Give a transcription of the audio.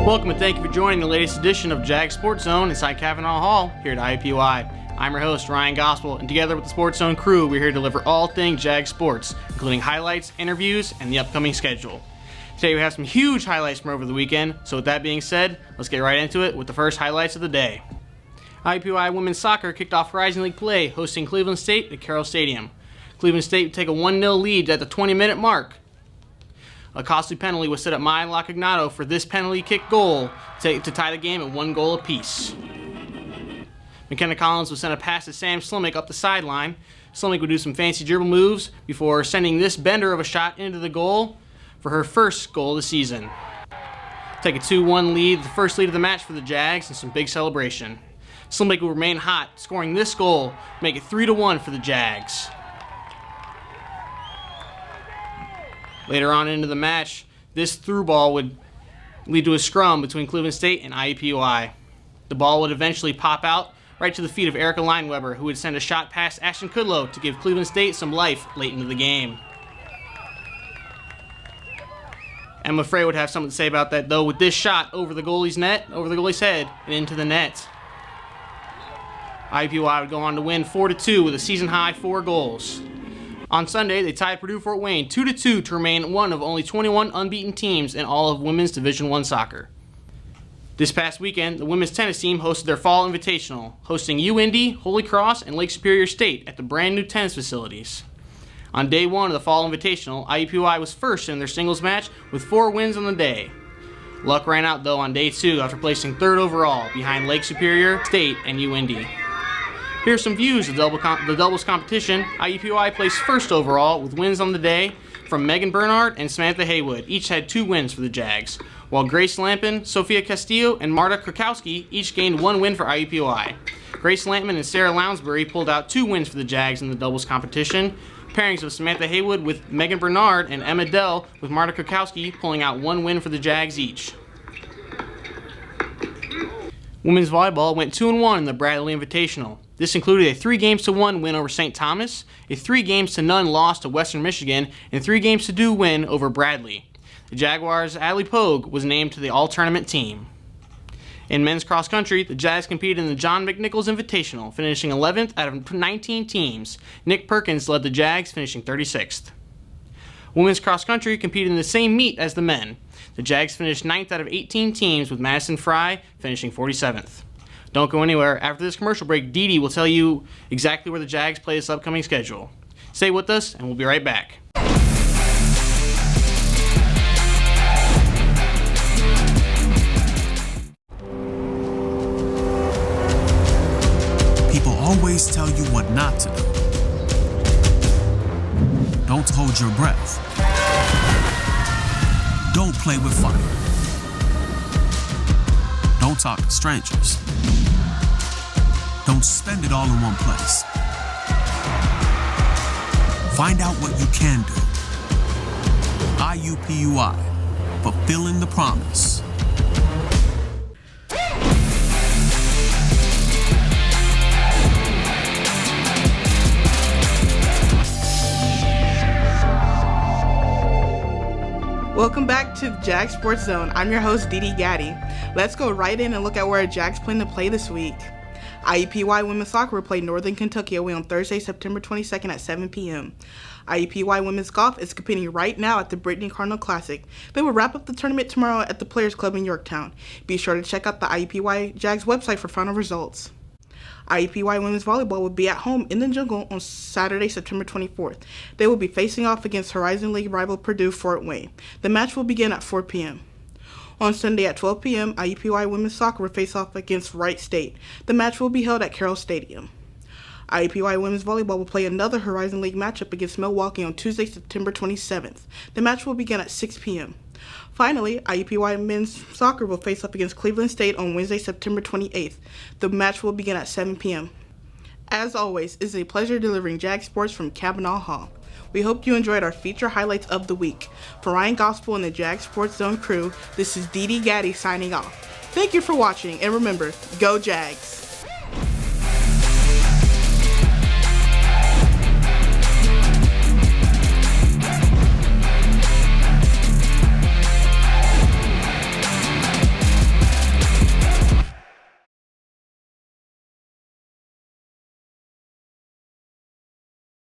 Welcome and thank you for joining the latest edition of Jag Sports Zone inside Cavanaugh Hall here at IUPUI. I'm your host, Ryan Gospel, and together with the Sports Zone crew, we're here to deliver all things Jag Sports, including highlights, interviews, and the upcoming schedule. Today we have some huge highlights from over the weekend, so with that being said, let's get right into it with the first highlights of the day. IUPUI women's soccer kicked off Horizon League play, hosting Cleveland State at Carroll Stadium. Cleveland State would take a 1-0 lead at the 20-minute mark. A costly penalty was set at Maya Lacagnato for this penalty kick goal to tie the game at 1 goal apiece. McKenna Collins would send a pass to Sam Slimmick up the sideline. Slimmick would do some fancy dribble moves before sending this bender of a shot into the goal for her first goal of the season. Take a 2-1 lead, the first lead of the match for the Jags, and some big celebration. Slimmick would remain hot, scoring this goal to make it 3-1 for the Jags. Later on into the match, this through ball would lead to a scrum between Cleveland State and IUPUI. The ball would eventually pop out right to the feet of Erica Lineweber, who would send a shot past Ashton Kudlow to give Cleveland State some life late into the game. Emma Frey would have something to say about that, though, with this shot over the goalie's head, and into the net. IUPUI would go on to win 4-2 with a season-high 4 goals. On Sunday, they tied Purdue Fort Wayne 2-2 to remain one of only 21 unbeaten teams in all of women's Division I soccer. This past weekend, the women's tennis team hosted their Fall Invitational, hosting UIndy, Holy Cross, and Lake Superior State at the brand new tennis facilities. On day 1 of the Fall Invitational, IUPUI was first in their singles match with 4 wins on the day. Luck ran out, though, on day 2 after placing 3rd overall behind Lake Superior State and UIndy. Here's some views of the doubles competition. IUPUI placed 1st overall with wins on the day from Megan Bernard and Samantha Haywood. Each had 2 wins for the Jags, while Grace Lampin, Sophia Castillo, and Marta Krakowski each gained 1 win for IUPUI. Grace Lampin and Sarah Lounsbury pulled out 2 wins for the Jags in the doubles competition. Pairings of Samantha Haywood with Megan Bernard and Emma Dell with Marta Krakowski pulling out 1 win for the Jags each. Women's volleyball went 2-1 in the Bradley Invitational. This included a 3-1 win over St. Thomas, a 3-0 loss to Western Michigan, and 3-2 win over Bradley. The Jaguars' Adley Pogue was named to the all-tournament team. In men's cross country, the Jags competed in the John McNichols Invitational, finishing 11th out of 19 teams. Nick Perkins led the Jags, finishing 36th. Women's cross country competed in the same meet as the men. The Jags finished 9th out of 18 teams, with Madison Fry finishing 47th. Don't go anywhere. After this commercial break, DeeDee will tell you exactly where the Jags play this upcoming schedule. Stay with us, and we'll be right back. People always tell you what not to do. Don't hold your breath. Don't play with fire. Don't talk to strangers. Don't spend it all in one place. Find out what you can do. IUPUI, fulfilling the promise. Welcome back to Jag Sports Zone. I'm your host, DeeDee Gaddy. Let's go right in and look at where Jags plan to play this week. IUPUI women's soccer will play Northern Kentucky away on Thursday, September 22nd at 7 p.m. IUPUI women's golf is competing right now at the Brittany Cardinal Classic. They will wrap up the tournament tomorrow at the Players Club in Yorktown. Be sure to check out the IUPUI Jags website for final results. IUPUI women's volleyball will be at home in the jungle on Saturday, September 24th. They will be facing off against Horizon League rival Purdue Fort Wayne. The match will begin at 4 p.m. On Sunday at 12 p.m., IUPUI women's soccer will face off against Wright State. The match will be held at Carroll Stadium. IUPUI women's volleyball will play another Horizon League matchup against Milwaukee on Tuesday, September 27th. The match will begin at 6 p.m. Finally, IUPUI men's soccer will face up against Cleveland State on Wednesday, September 28th. The match will begin at 7 p.m. As always, it's a pleasure delivering Jag Sports from Cavanaugh Hall. We hope you enjoyed our feature highlights of the week. For Ryan Gospel and the Jag Sports Zone crew, this is DeeDee Gaddy signing off. Thank you for watching, and remember, go Jags!